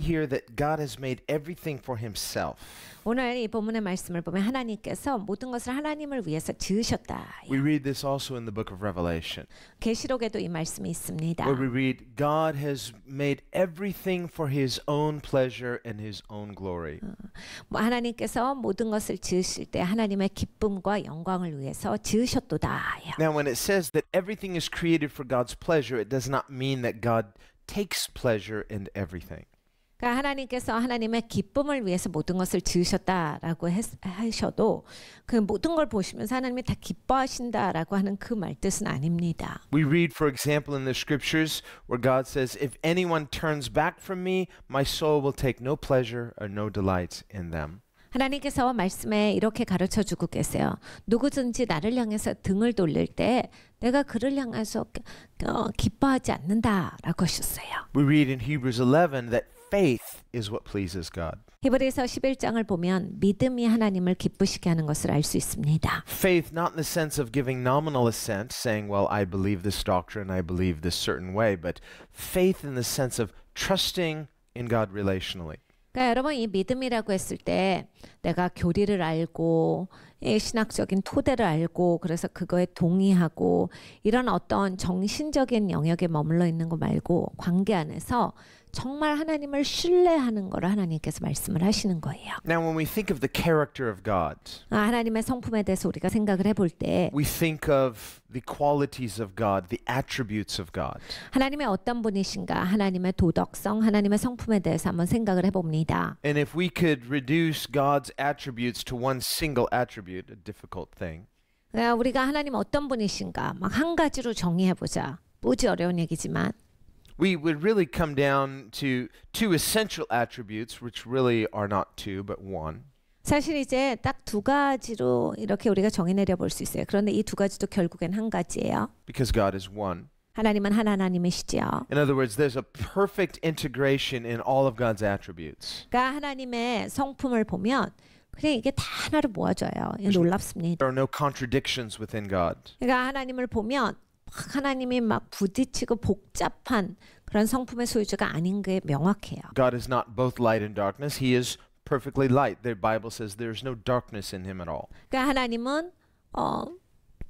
here that God has made everything for himself. 오늘 이 본문의 말씀을 보면 하나님께서 모든 것을 하나님을 위해서 지으셨다. We read this also in the book of Revelation, 계시록에도 이 말씀이 있습니다. where we read, God has made everything for his own pleasure and his own glory. 하나님께서 모든 것을 지으실 때 하나님의 기쁨과 영광을 위해서 지으셨도다. Now, when it says that everything is created for God's pleasure, it does not mean that God takes pleasure in everything. 그러니까 하나님께서 하나님의 기쁨을 위해서 모든 것을 지으셨다라고 하셔도 그 모든 걸 보시면서 하나님이 다 기뻐하신다라고 하는 그 말 뜻은 아닙니다. We read, for example, in the scriptures where God says, if anyone turns back from me, my soul will take no pleasure or no delight in them. 하나님께서 말씀에 이렇게 가르쳐 주고 계세요. 누구든지 나를 향해서 등을 돌릴 때 내가 그를 향해서 기뻐하지 않는다라고 하셨어요. We read in Hebrews 11 that faith is what pleases God. 히브리서 11장을 보면 믿음이 하나님을 기쁘시게 하는 것을 알 수 있습니다. Faith not in the sense of giving nominal assent, saying, well, I believe this doctrine, I believe this certain way, but faith in the sense of trusting in God relationally. 그러니까 여러분 이 믿음이라고 했을 때 내가 교리를 알고 신학적인 토대를 알고 그래서 그거에 동의하고 이런 어떤 정신적인 영역에 머물러 있는 거 말고 관계 안에서 정말 하나님을 신뢰하는 거를 하나님께서 말씀을 하시는 거예요. Now, when we think of the character of God, 하나님의 성품에 대해서 우리가 생각을 해볼 때 we think of the qualities of God, the attributes of God. 하나님의 어떤 분이신가, 하나님의 도덕성, 하나님의 성품에 대해서 한번 생각을 해봅니다. And if we could reduce God's attributes to one single attribute, a difficult thing, 그러니까 우리가 하나님 어떤 분이신가 막 한 가지로 정의해보자. 무지 어려운 얘기지만 we would really come down to two essential attributes, which really are not two, but one. 사실 이제 딱 두 가지로 이렇게 우리가 정의 내려 볼 수 있어요. 그런데 이 두 가지도 결국엔 한 가지예요. Because God is one. 하나님은 하나님이시죠. In other words, there's a perfect integration in all of God's attributes. 그러니까 하나님의 성품을 보면 그냥 이게 다 하나로 모아져요. 놀랍습니다. There are no contradictions within God. 그러니까 하나님을 보면 하나님이 막 부딪히고 복잡한 그런 성품의 소유주가 아닌 게 명확해요. God is not both light and darkness. He is perfectly light. The Bible says there's no darkness in him at all. 그러니까 하나님은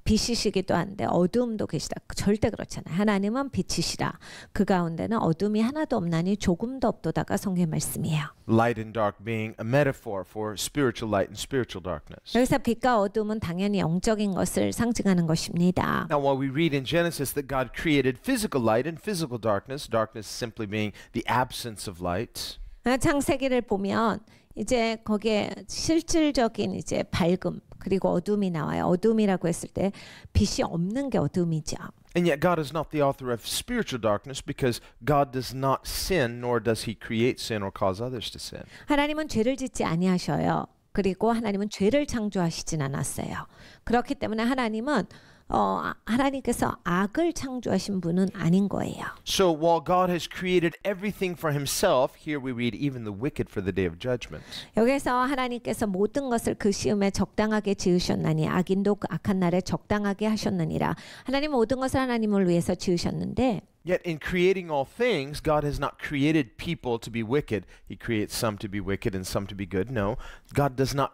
빛이시기도 한데 어두움도 계시다. 절대 그렇잖아요. 하나님은 빛이시라. 그 가운데는 어둠이 하나도 없나니 조금도 없도다가 성경의 말씀이에요. Light and dark being a metaphor for spiritual light and spiritual darkness. 여기서 빛과 어둠은 당연히 영적인 것을 상징하는 것입니다. Now, while we read in Genesis that God created physical light and physical darkness, darkness simply being the absence of light. 창세기를 보면 이제 거기에 실질적인 이제 밝음 그리고 어둠이 나와요. 어둠이라고 했을 때 빛이 없는 게 어둠이죠. And yet God is not the author of spiritual darkness because God does not sin nor does he create sin or cause others to sin. 하나님은 죄를 짓지 아니하셔요. 그리고 하나님은 죄를 창조하시진 않았어요. 그렇기 때문에 하나님은 하나님께서 악을 창조하신 분은 아닌 거예요. So while God has created everything for himself, here we read even the wicked for the day of judgment. 여기서 하나님께서 모든 것을 그 시음에 적당하게 지으셨나니 악인도 그 악한 날에 적당하게 하셨느니라. 하나님 모든 것을 하나님을 위해서 지으셨는데 Yet in creating all things, God has not created people to be wicked. He creates some to be wicked and some to be good. No, God is not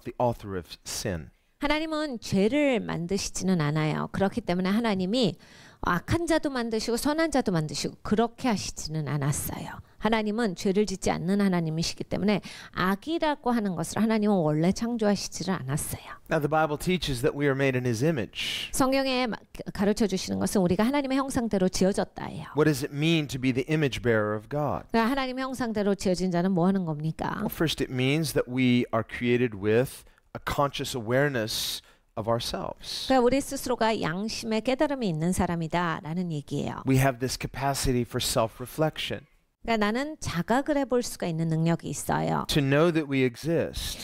the author of sin. 하나님은 죄를 만드시지는 않아요. 그렇기 때문에 하나님이 악한 자도 만드시고 선한 자도 만드시고 그렇게 하시지는 않았어요. 하나님은 죄를 짓지 않는 하나님이시기 때문에 악이라고 하는 것을 하나님은 원래 창조하시지를 않았어요. Now the Bible teaches that we are made in his image. 성경에 가르쳐 주시는 것은 우리가 하나님의 형상대로 지어졌다예요. What does it mean to be the image bearer of God? 그러니까 하나님의 형상대로 지어진 자는 뭐 하는 겁니까? Well, first it means that we are created with a conscious awareness of ourselves. 그러니까 우리 스스로가 양심의 깨달음이 있는 사람이다라는 얘기예요. We have this capacity for self-reflection. 그러니까 나는 자각을 해볼 수가 있는 능력이 있어요. To know that we exist.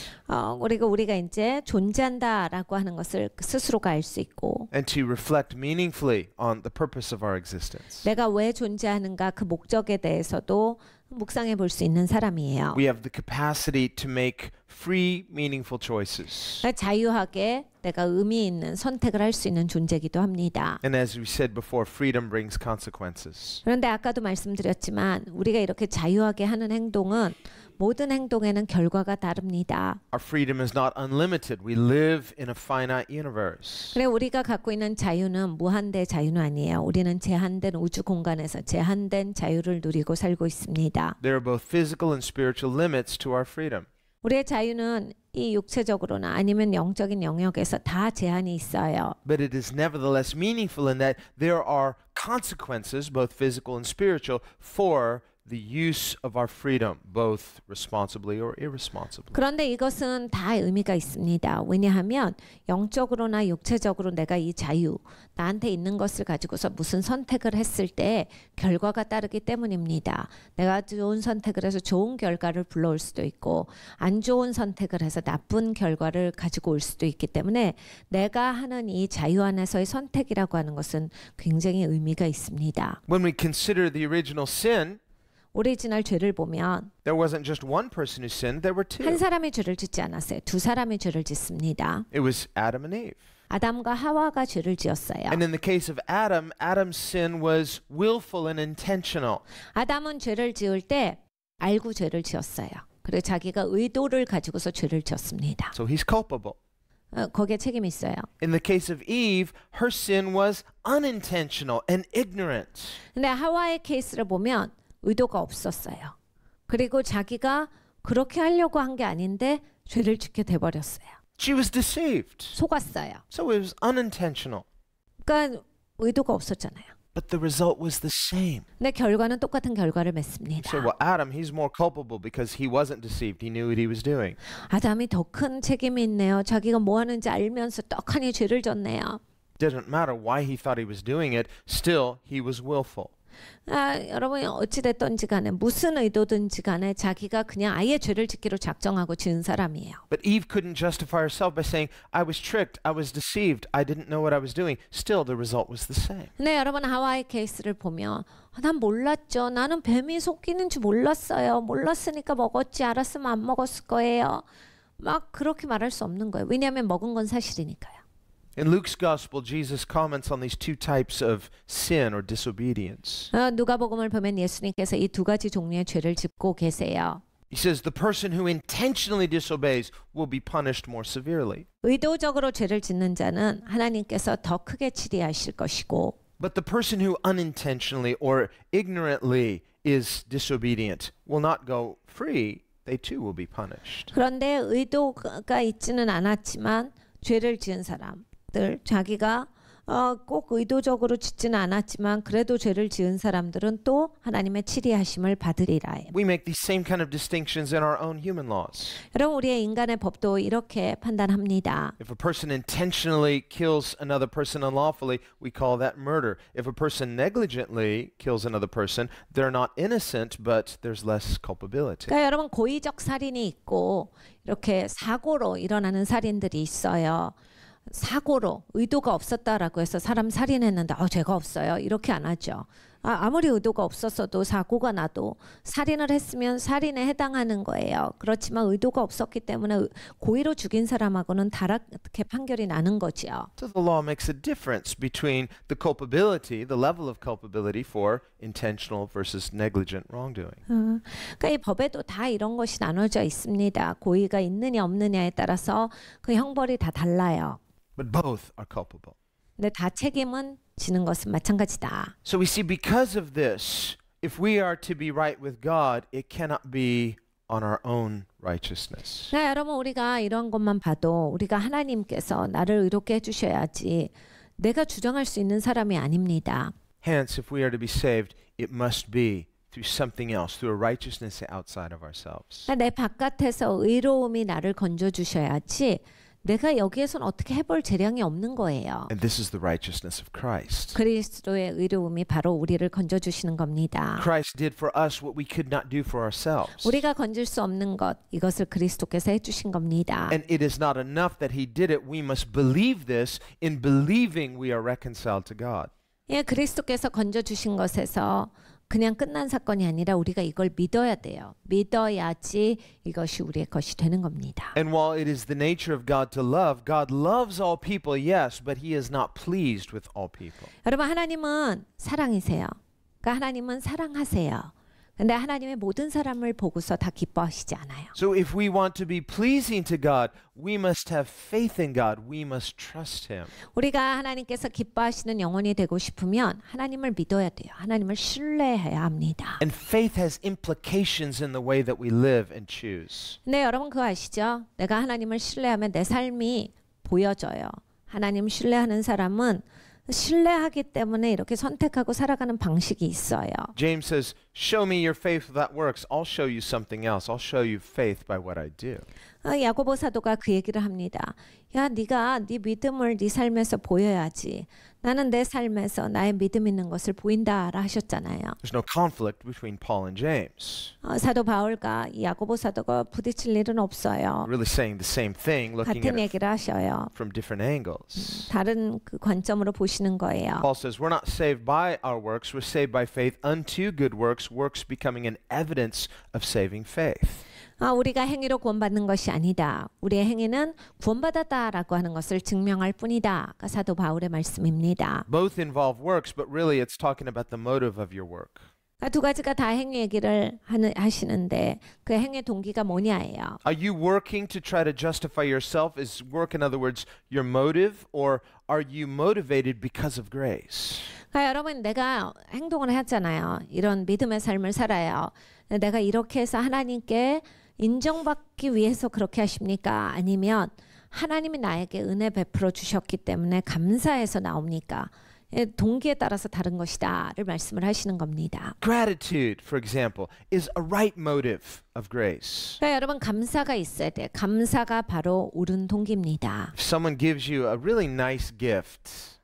그리고 우리가 이제 존재한다라고 하는 것을 스스로가 알 수 있고. And to reflect meaningfully on the purpose of our existence. 내가 왜 존재하는가 그 목적에 대해서도 묵상해 볼 수 있는 사람이에요. We have the capacity to make free, meaningful choices. 자유하게 내가 의미 있는 선택을 할 수 있는 존재이기도 합니다. And as we said before, freedom brings consequences. 그런데 아까도 말씀드렸지만 우리가 이렇게 자유하게 하는 행동은 모든 행동에는 결과가 다릅니다. Our freedom is not unlimited. We live in a finite universe. 그래 우리가 갖고 있는 자유는 무한대 자유는 아니에요. 우리는 제한된 우주 공간에서 제한된 자유를 누리고 살고 있습니다. There are both physical and spiritual limits to our freedom. 우리의 자유는 이 육체적으로나 아니면 영적인 영역에서 다 제한이 있어요. But it is nevertheless meaningful in that there are consequences, both physical and spiritual, for the use of our freedom, both responsibly or irresponsibly. 그런데 이것은 다 의미가 있습니다. 왜냐하면 영적으로나 육체적으로 내가 이 자유, 나한테 있는 것을 가지고서 무슨 선택을 했을 때 결과가 따르기 때문입니다. 내가 좋은 선택을 해서 좋은 결과를 불러올 수도 있고 안 좋은 선택을 해서 나쁜 결과를 가지고 올 수도 있기 때문에 내가 하는 이 자유 안에서의 선택이라고 하는 것은 굉장히 의미가 있습니다. When we consider the original sin, 오리지널 죄를 보면 there wasn't just one person who sinned, there were two. 한 사람이 죄를 짓지 않았어요. 두 사람이 죄를 짓습니다. It was Adam and Eve. 아담과 하와가 죄를 지었어요. And in the case of Adam, Adam's sin was willful and intentional. 아담은 죄를 지을 때 알고 죄를 지었어요. 그리고 자기가 의도를 가지고서 죄를 지었습니다. So he's culpable. 거기에 책임이 있어요. In the case of Eve, her sin was unintentional and ignorant. 근데 하와의 케이스를 보면 의도가 없었어요. 그리고 자기가 그렇게 하려고 한 게 아닌데 죄를 짓게 돼버렸어요. She was deceived. 속았어요. So it was unintentional. 그러니까 의도가 없었잖아요. But the result was the same. 근데 결과는 똑같은 결과를 맺습니다. So, well, Adam, he's more culpable because he wasn't deceived. He knew what he was doing. 아담이 더 큰 책임이 있네요. 자기가 뭐 하는지 알면서 떡하니 죄를 졌네요. Didn't matter why he thought he was doing it. Still, he was willful. 여러분이 어찌됐든지 간에 무슨 의도든지 간에 자기가 그냥 아예 죄를 짓기로 작정하고 지은 사람이에요. But Eve couldn't justify herself by saying, I was tricked, I was deceived, I didn't know what I was doing. Still, the result was the same. 근데 여러분 하와의 케이스를 보면 난 몰랐죠. 나는 뱀이 속이는 줄 몰랐어요. 몰랐으니까 먹었지. 알았으면 안 먹었을 거예요. 막 그렇게 말할 수 없는 거예요. 왜냐하면 먹은 건 사실이니까요. In Luke's gospel, Jesus comments on these two types of sin or disobedience. 누가복음을 보면 예수님께서 이 두 가지 종류의 죄를 짚고 계세요. He says the person who intentionally disobeys will be punished more severely. 의도적으로 죄를 짓는 자는 하나님께서 더 크게 치리하실 것이고 But the person who unintentionally or ignorantly is disobedient will not go free. They too will be punished. 그런데 의도가 있지는 않았지만 죄를 지은 사람들 자기가 꼭 의도적으로 짓지는 않았지만 그래도 죄를 지은 사람들은 또 하나님의 치리하심을 받으리라. We make these same kind of distinctions in our own human laws. 여러분 우리의 인간의 법도 이렇게 판단합니다. If a person intentionally kills another person unlawfully, we call that murder. If a person negligently kills another person, they're not innocent, but there's less culpability. 그러니까 여러분 고의적 살인이 있고 이렇게 사고로 일어나는 살인들이 있어요. 사고로 의도가 없었다라고 해서 사람 살인했는데 죄가 없어요. 이렇게 안 하죠. 아무리 의도가 없었어도 사고가 나도 살인을 했으면 살인에 해당하는 거예요. 그렇지만 의도가 없었기 때문에 고의로 죽인 사람하고는 다르게 판결이 나는 거죠. So the law makes a difference between the culpability, the level of culpability for intentional versus negligent wrongdoing. 그러니까 이 법에도 다 이런 것이 나눠져 있습니다. 고의가 있느냐 없느냐에 따라서 그 형벌이 다 달라요. But both are culpable. 근데 다 책임은 지는 것은 마찬가지다. So we see because of this, if we are to be right with God, it cannot be on our own righteousness. 네, 여러분 우리가 이런 것만 봐도 우리가 하나님께서 나를 의롭게 해주셔야지 내가 주장할 수 있는 사람이 아닙니다. Hence, if we are to be saved, it must be through something else, through a righteousness outside of ourselves. 내 바깥에서 의로움이 나를 건져주셔야지 내가 여기에선 어떻게 해볼 재량이 없는 거예요. And this is the righteousness of Christ. 그리스도의 의로움이 바로 우리를 건져주시는 겁니다. Christ did for us what we could not do for ourselves. 우리가 건질 수 없는 것, 이것을 그리스도께서 해주신 겁니다. And it is not enough that he did it. We must believe this. In believing, we are reconciled to God. 예, 그리스도께서 건져주신 것에서 그냥 끝난 사건이 아니라 우리가 이걸 믿어야 돼요. 믿어야지 이것이 우리의 것이 되는 겁니다. And while it is the nature of God loves all people, yes, but he is not pleased with all people. 여러분 하나님은 사랑이세요. 그러니까 하나님은 사랑하세요. 근데 하나님의 모든 사람을 보고서 다 기뻐하시지 않아요. So if we want to be pleasing to God, we must have faith in God. We must trust him. 우리가 하나님께서 기뻐하시는 영혼이 되고 싶으면 하나님을 믿어야 돼요. 하나님을 신뢰해야 합니다. And faith has implications in the way that we live and choose. 근데 여러분 그거 아시죠? 내가 하나님을 신뢰하면 내 삶이 보여져요. 하나님 신뢰하는 사람은 신뢰하기 때문에 이렇게 선택하고 살아가는 방식이 있어요. James says, show me your faith without works. I'll show you something else. I'll show you faith by what I do. 야고보 사도가 그 얘기를 합니다. 야, 네가 네 믿음을 네 삶에서 보여야지. 나는 내 삶에서 나의 믿음 있는 것을 보인다라 하셨잖아요. There's no conflict between Paul and James. 사도 바울과 이 야고보 사도가 부딪힐 일은 없어요. Really saying the same thing, looking 같은 at it 얘기를 하셔요. from different angles. 다른 그 관점으로 보시는 거예요. Paul says, we're not saved by our works, we're saved by faith unto good works, works becoming an evidence of saving faith. 우리가 행위로 구원받는 것이 아니다. 우리의 행위는 구원받았다라고 하는 것을 증명할 뿐이다. 사도 바울의 말씀입니다. Both involve works, but really it's talking about the motive of your work. 두 가지가 다 행위 얘기를 하시는데 그 행위 동기가 뭐냐예요. Are you working to try to justify yourself? Is work, in other words, your motive, or are you motivated because of grace? 여러분 내가 행동을 했잖아요. 이런 믿음의 삶을 살아요. 내가 이렇게 해서 하나님께 인정받기 위해서 그렇게 하십니까? 아니면 하나님이 나에게 은혜 베풀어 주셨기 때문에 감사해서 나옵니까? 동기에 따라서 다른 것이다를 말씀을 하시는 겁니다. Gratitude, for example, is a right motive of grace. 그러니까 여러분 감사가 있어야 돼요. 감사가 바로 옳은 동기입니다. If someone gives you a really nice gift,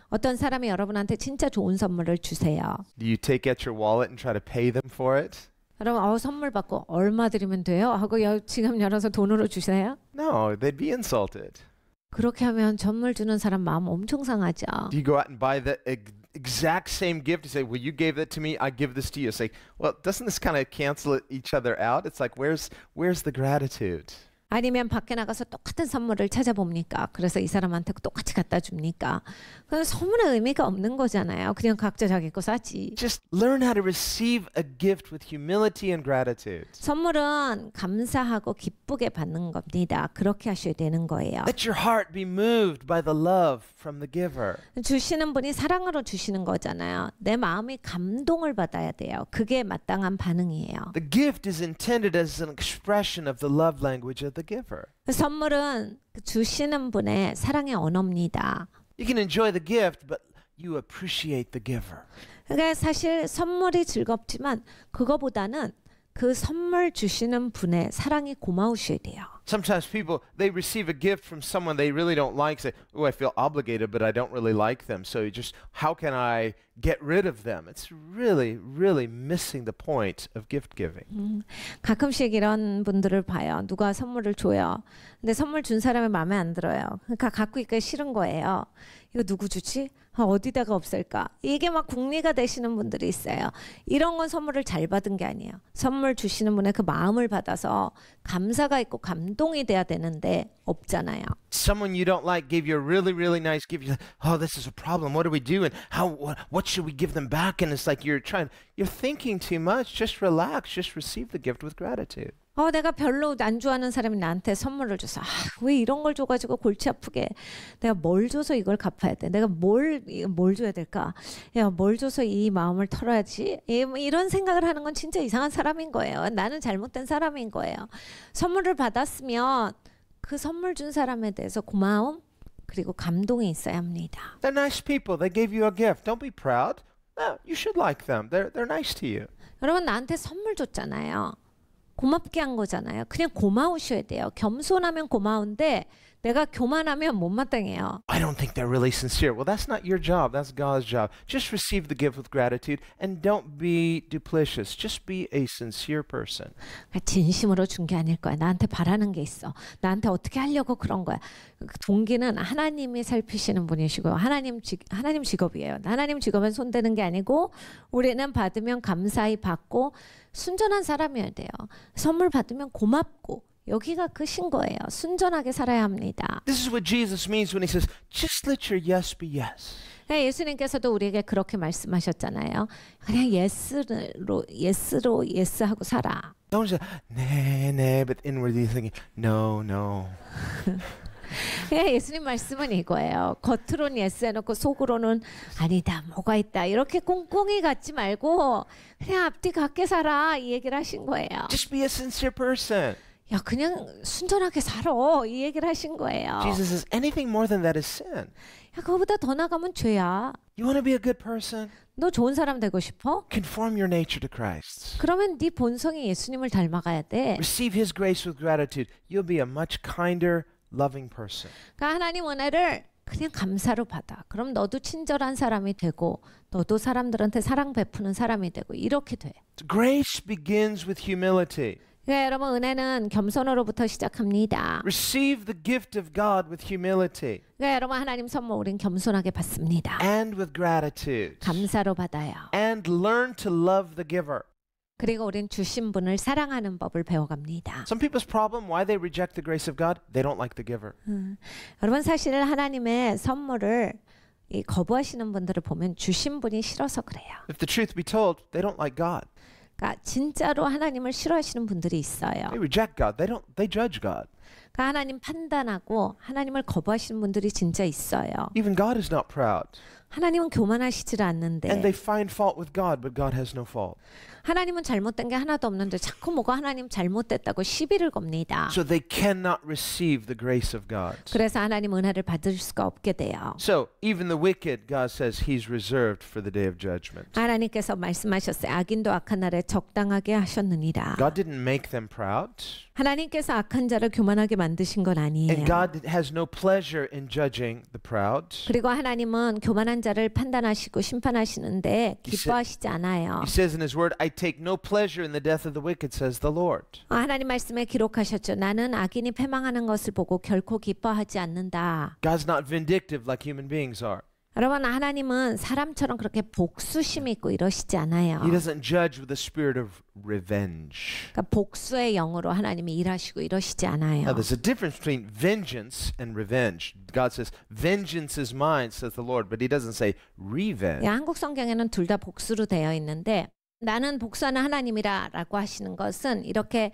어떤 사람이 여러분한테 진짜 좋은 선물을 주세요. do you take out your wallet and try to pay them for it? 여러분 선물 받고 얼마 드리면 돼요? 하고 지금 열어서 돈으로 주세요? No, they'd be insulted. 그렇게 하면 선물 주는 사람 마음 엄청 상하죠. Do you go out and buy the exact same gift? You say, well, you gave that to me, I give this to you. It's like, well, doesn't this kind of cancel each other out? It's like, where's the gratitude? 아니면 밖에 나가서 똑같은 선물을 찾아봅니까? 그래서 이 사람한테 똑같이 갖다 줍니까? 그럼 선물의 의미가 없는 거잖아요. 그냥 각자 자기 거 사지. Just learn how to receive a gift with humility and gratitude. 선물은 감사하고 기쁘게 받는 겁니다. 그렇게 하셔야 되는 거예요. Let your heart be moved by the love from the giver. 주시는 분이 사랑으로 주시는 거잖아요. 내 마음이 감동을 받아야 돼요. 그게 마땅한 반응이에요. The gift is intended as an expression of the love language of the giver. 선물은 주시는 분의 사랑의 언어입니다. You can enjoy the gift, but you appreciate the giver. 그러니까 사실 선물이 즐겁지만 그거보다는 그 선물 주시는 분의 사랑이 고마우셔야 돼요. Sometimes people, they receive a gift from someone they really don't like, say, oh, I feel obligated, but I don't really like them. So you just, how can I get rid of them? It's really, really missing the point of gift giving. 가끔씩 이런 분들을 봐요. 누가 선물을 줘요. 근데 선물 준 사람이 마음에 안 들어요. 그러니까 갖고 있기 싫은 거예요. 이거 누구 주지? 어디다가 없앨까? 이게 막 궁리가 되시는 분들이 있어요. 이런 건 선물을 잘 받은 게 아니에요. 선물 주시는 분의 그 마음을 받아서 감사가 있고 감동이 돼야 되는데 없잖아요. Someone you don't like gave you a really, really nice gift. You're like, oh, this is a problem. What do we do? And what should we give them back? And it's like you're thinking too much. Just relax. Just receive the gift with gratitude. 내가 별로 안 좋아하는 사람이 나한테 선물을 줘서 왜 이런 걸 줘가지고 골치 아프게 내가 뭘 줘서 이걸 갚아야 돼? 내가 뭘 줘야 될까? 야, 뭘 줘서 이 마음을 털어야지? 이런 생각을 하는 건 진짜 이상한 사람인 거예요. 나는 잘못된 사람인 거예요. 선물을 받았으면 그 선물 준 사람에 대해서 고마움 그리고 감동이 있어야 합니다. They're nice people. They gave you a gift. Don't be proud. No, you should like them. They're nice to you. 여러분 나한테 선물 줬잖아요. 고맙게 한 거잖아요. 그냥 고마우셔야 돼요. 겸손하면 고마운데 내가 교만하면 못마땅해요. I don't think they're really sincere. Well, that's not your job. That's God's job. Just receive the gift with gratitude and don't be duplicitous. Just be a sincere person. 진심으로 준 게 아닐 거야. 나한테 바라는 게 있어. 나한테 어떻게 하려고 그런 거야. 동기는 하나님이 살피시는 분이시고요. 하나님 직업이에요. 하나님 직업은 손대는 게 아니고 우리는 받으면 감사히 받고 순전한 사람이어야 돼요. 선물 받으면 고맙고 여기가 그 신거예요. 순전하게 살아야 합니다. This is what Jesus means when he says, just let your yes be yes. 예수님께서도 우리에게 그렇게 말씀하셨잖아요. 그냥 예스로 예스하고 살아. Don't say, 네, but inwardly thinking, no. 예수님 말씀은 이거예요. 겉으로는 예스 해놓고 속으로는 아니다, 뭐가 있다. 이렇게 꽁꽁이 갖지 말고 그냥 앞뒤 같게 살아. 이 얘기를 하신 거예요. Just be a sincere person. 야, 그냥 순전하게 살아. 이 얘기를 하신 거예요. Jesus says, anything more than that is sin. 야, 그거보다 더 나가면 죄야. You want to be a good person? 너 좋은 사람 되고 싶어? Conform your nature to Christ. 그러면 네 본성이 예수님을 닮아가야 돼. Receive his grace with gratitude. You'll be a much kinder, loving person. 그러니까 하나님 은혜를 그냥 감사로 받아. 그럼 너도 친절한 사람이 되고 너도 사람들한테 사랑 베푸는 사람이 되고 이렇게 돼. Grace begins with humility. 네, 여러분 은혜는 겸손으로부터 시작합니다. Receive the gift of God with humility 네, 여러분 하나님 선물 우린 겸손하게 받습니다. and with gratitude. 감사로 받아요. And learn to love the giver. 그리고 우린 주신 분을 사랑하는 법을 배워갑니다. Some people's problem why they reject the grace of God, they don't like the giver. 여러분 사실 하나님의 선물을 거부하시는 분들을 보면 주신 분이 싫어서 그래요. If the truth be told, they don't like God. 그러니까 진짜로 하나님을 싫어하시는 분들이 있어요. They reject God. They judge God. 그러니까 하나님 판단하고 하나님을 거부하시는 분들이 진짜 있어요. Even God is not proud. 하나님은 교만하시질 않는데 And they find fault with God, but God has no fault. 하나님은 잘못된 게 하나도 없는데 자꾸 뭐가 하나님 잘못됐다고 시비를 겁니다. So they cannot receive the grace of God. 그래서 하나님 은혜를 받을 수가 없게 돼요. So even the wicked, God says he's reserved for the day of judgment. 하나님께서 말씀하셨어요. 악인도 악한 날에 적당하게 하셨느니라. God didn't make them proud. 하나님께서 악한 자를 교만하게 만드신 건 아니에요. And God has no pleasure in judging the proud. 그리고 하나님은 교만한 자를 판단하시고 심판하시는데 기뻐하시지 않아요. He says in his word, I take no pleasure in the death of the wicked, says the Lord. 하나님 말씀에 기록하셨죠. 나는 악인이 패망하는 것을 보고 결코 기뻐하지 않는다. God's not vindictive like human beings are. 여러분 하나님은 사람처럼 그렇게 복수심이 있고 이러시지 않아요. He doesn't judge with a spirit of revenge. 그러니까 복수의 영으로 하나님이 일하시고 이러시지 않아요. Now there's a difference between vengeance and revenge. God says, vengeance is mine, says the Lord, but he doesn't say revenge. 한국 성경에는 둘 다 복수로 되어 있는데 나는 복수하는 하나님이라고 하시는 것은 이렇게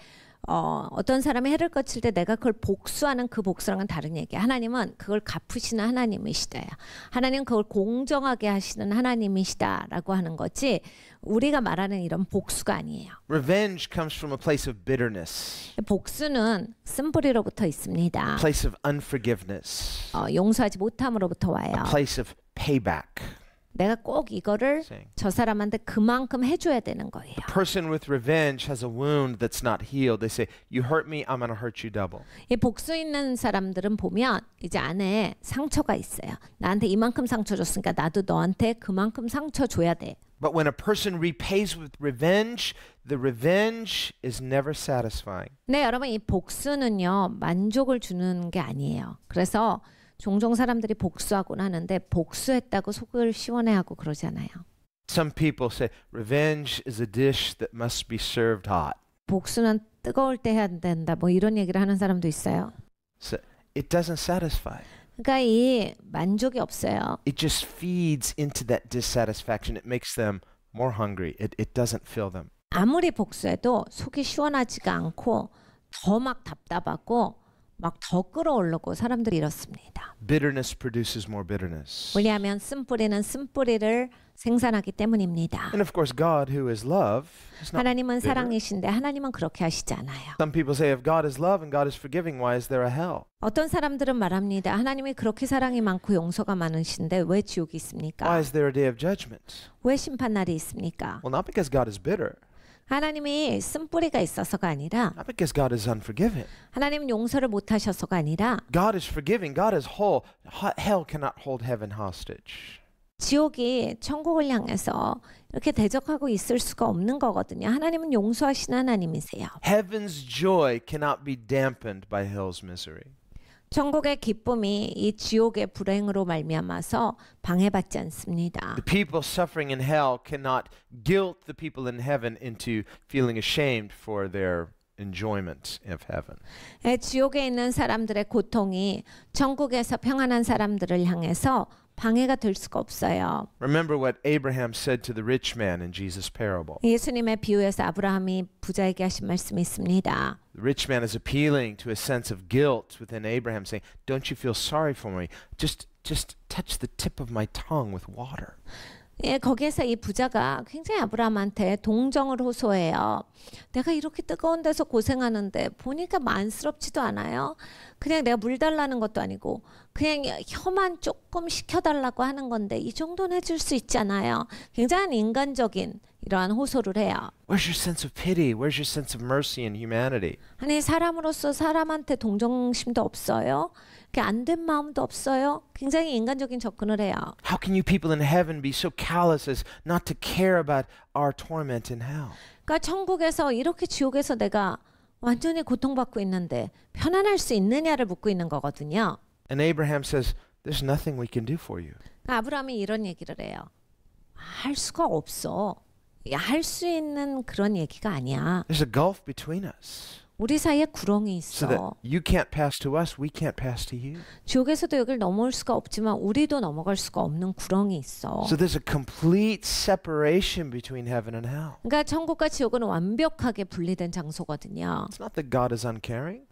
어떤 사람이 해를 끼칠 때 내가 그걸 복수하는 그 복수랑은 다른 얘기야. 하나님은 그걸 갚으시는 하나님이시다. 하나님은 그걸 공정하게 하시는 하나님이시다라고 하는 거지 우리가 말하는 이런 복수가 아니에요. Revenge comes from a place of bitterness, 복수는 쓴뿌리로부터 있습니다. a place of unforgiveness, 용서하지 못함으로부터 와요. a place of payback. 내가 꼭 이거를 저 사람한테 그만큼 해줘야 되는 거예요. A person with revenge has a wound that's not healed. They say, you hurt me, I'm going to hurt you double. 이 복수 있는 사람들은 보면 이제 안에 상처가 있어요. 나한테 이만큼 상처 줬으니까 나도 너한테 그만큼 상처 줘야 돼. But when a person repays with revenge, the revenge is never satisfying. 네, 여러분 이 복수는요 만족을 주는 게 아니에요. 그래서 종종 사람들이 복수하곤 하는데 복수했다고 속을 시원해하고 그러지 않아요. Some people say revenge is a dish that must be served hot. 복수는 뜨거울 때 해야 된다. 뭐 이런 얘기를 하는 사람도 있어요. So it doesn't satisfy. 그러니까 이 만족이 없어요. It just feeds into that dissatisfaction. It makes them more hungry. It doesn't fill them. 아무리 복수해도 속이 시원하지가 않고 더 막 답답하고 막 더 끌어오르고 사람들이 이렇습니다. Bitterness produces more bitterness. 왜냐하면 쓴뿌리는 쓴뿌리를 생산하기 때문입니다. And of course, God, who is love, is not 하나님은 bitter. 사랑이신데 하나님은 그렇게 하시지 않아요. Some people say, if God is love and God is forgiving, why is there a hell? 어떤 사람들은 말합니다. 하나님이 그렇게 사랑이 많고 용서가 많으신데 왜 지옥이 Why 있습니까? is there a day of judgment? 왜 심판날이 있습니까? Well, not because God is bitter. 하나님이 쓴뿌리가 있어서가 아니라 not because God is unforgiving. 하나님은 용서를 못하셔서가 아니라 God is forgiving. God is whole. Hell cannot hold heaven hostage. 지옥이 천국을 향해서 이렇게 대적하고 있을 수가 없는 거거든요. 하나님은 용서하신 하나님이세요. Heaven's joy cannot be dampened by hell's misery. 천국의 기쁨이 이 지옥의 불행으로 말미암아서 방해받지 않습니다. The people suffering in hell cannot guilt the people in heaven into feeling ashamed for their enjoyment of heaven. 지옥에 있는 사람들의 고통이 천국에서 평안한 사람들을 향해서 방해가 될 수가 없어요. Remember what Abraham said to the rich man in Jesus' parable. 예수님의 비유에서 아브라함이 부자에게 하신 말씀이 있습니다. The rich man is appealing to a sense of guilt within Abraham, saying, "Don't you feel sorry for me? Just touch the tip of my tongue with water." 예, 거기에서 이 부자가 굉장히 아브라함한테 동정을 호소해요. 내가 이렇게 뜨거운 데서 고생하는데 보니까 만스럽지도 않아요. 그냥 내가 물 달라는 것도 아니고 그냥 혀만 조금 식혀달라고 하는 건데 이 정도는 해줄 수 있잖아요. 굉장히 인간적인 이러한 호소를 해요. Where's your sense of pity? Where's your sense of mercy and humanity? 아니 사람으로서 사람한테 동정심도 없어요. 안 된 마음도 없어요. 굉장히 인간적인 접근을 해요. How can you people in heaven be so callous as not to care about our torment in hell? 그러니까 천국에서 이렇게 지옥에서 내가 완전히 고통받고 있는데 편안할 수 있느냐를 묻고 있는 거거든요. And Abraham says, "There's nothing we can do for you." 그러니까 아브라함이 이런 얘기를 해요. 할 수가 없어. 할 수 있는 그런 얘기가 아니야. There's a gulf between us. 우리 사이에 구렁이 So that 있어. you can't pass to us, we can't pass to you. 지옥에서도 여길 넘어올 수가 없지만 우리도 넘어갈 수가 없는 구렁이 있어. So there's a complete separation between heaven and hell. 그러니까 천국과 지옥은 완벽하게 분리된 장소거든요. It's not that God is uncaring.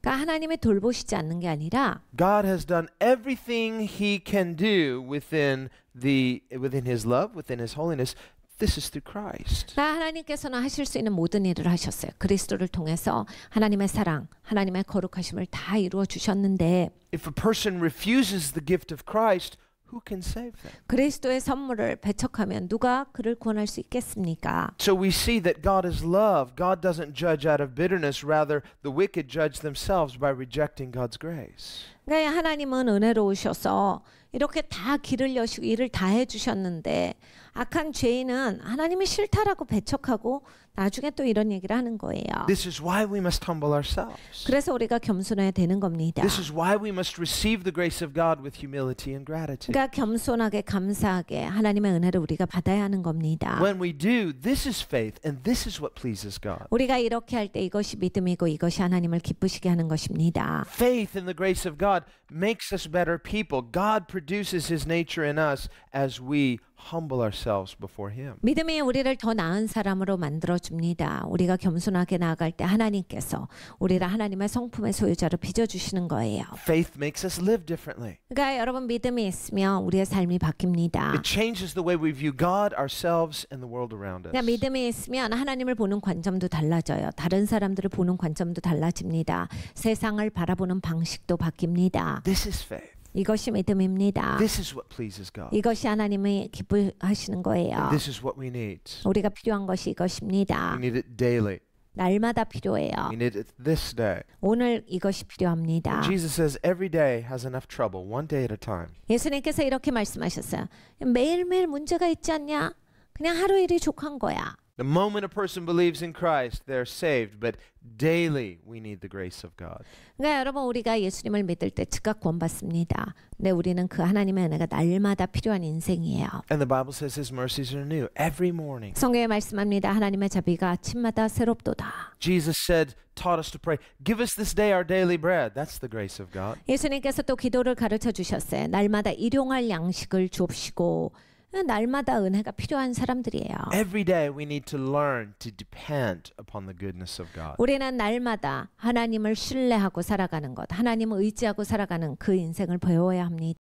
그러니까 하나님이 돌보시지 않는 게 아니라 God has done everything he can do within his love, within his holiness. This is through Christ. 하나님께서는 하실 수 있는 모든 일을 하셨어요. 그리스도를 통해서 하나님의 사랑, 하나님의 거룩하심을 다 이루어 주셨는데 If a person refuses the gift of Christ, who can save them? 그리스도의 선물을 배척하면 누가 그를 구원할 수 있겠습니까? So we see that God is love. God doesn't judge out of bitterness. Rather, the wicked judge themselves by rejecting God's grace. 그러니까 하나님은 은혜로우셔서 이렇게 다 길을 여시고 일을 다 해주셨는데 악한 죄인은 하나님이 싫다라고 배척하고 나중에 또 이런 얘기를 하는 거예요. This is why we must humble ourselves. 그래서 우리가 겸손해야 되는 겁니다. This is why we must receive the grace of God with humility and gratitude. 그러니까 겸손하게 감사하게 하나님의 은혜를 우리가 받아야 하는 겁니다. When we do, this is faith, and this is what pleases God. 우리가 이렇게 할 때 이것이 믿음이고 이것이 하나님을 기쁘시게 하는 것입니다. Faith in the grace of God makes us better people. God produces His nature in us as we humble ourselves before Him. 믿음이 우리를 더 나은 사람으로 만들어줍니다. 우리가 겸손하게 나아갈 때 하나님께서 우리를 하나님의 성품의 소유자로 빚어주시는 거예요. Faith makes us live differently. 그러니까 여러분 믿음이 있으면 우리의 삶이 바뀝니다. It changes the way we view God, ourselves, and the world around us. 그러니까 믿음이 있으면 하나님을 보는 관점도 달라져요. 다른 사람들을 보는 관점도 달라집니다. 세상을 바라보는 방식도 바뀝니다. This is faith. 이것이 믿음입니다. This is what pleases God. 이것이 하나님이 기뻐하시는 거예요. And this is what we need. 우리가 필요한 것이 이것입니다. We need it daily. 날마다 필요해요. We need it this day. 오늘 이것이 필요합니다. Jesus says every day has enough trouble, one day at a time. 예수님께서 이렇게 말씀하셨어요. 매일매일 문제가 있지 않냐? 그냥 하루 일이 족한 거야. The moment a person believes in Christ, they're saved. But daily, we need the grace of God. 그러니까 여러분 우리가 예수님을 믿을 때 즉각 구원받습니다. 근데 우리는 그 하나님의 은혜가 날마다 필요한 인생이에요. And the Bible says His mercies are new every morning. 성경에 말씀합니다. 하나님의 자비가 아침마다 새롭도다. Jesus said, taught us to pray, give us this day our daily bread. That's the grace of God. 예수님께서 또 기도를 가르쳐 주셨어요. 날마다 일용할 양식을 주옵시고 날마다 은혜가 필요한 사람들이에요. Every day we need to learn to depend upon the goodness of God. 우리는 날마다 하나님을 신뢰하고 살아가는 것, 하나님을 의지하고 살아가는 그 인생을 배워야 합니다.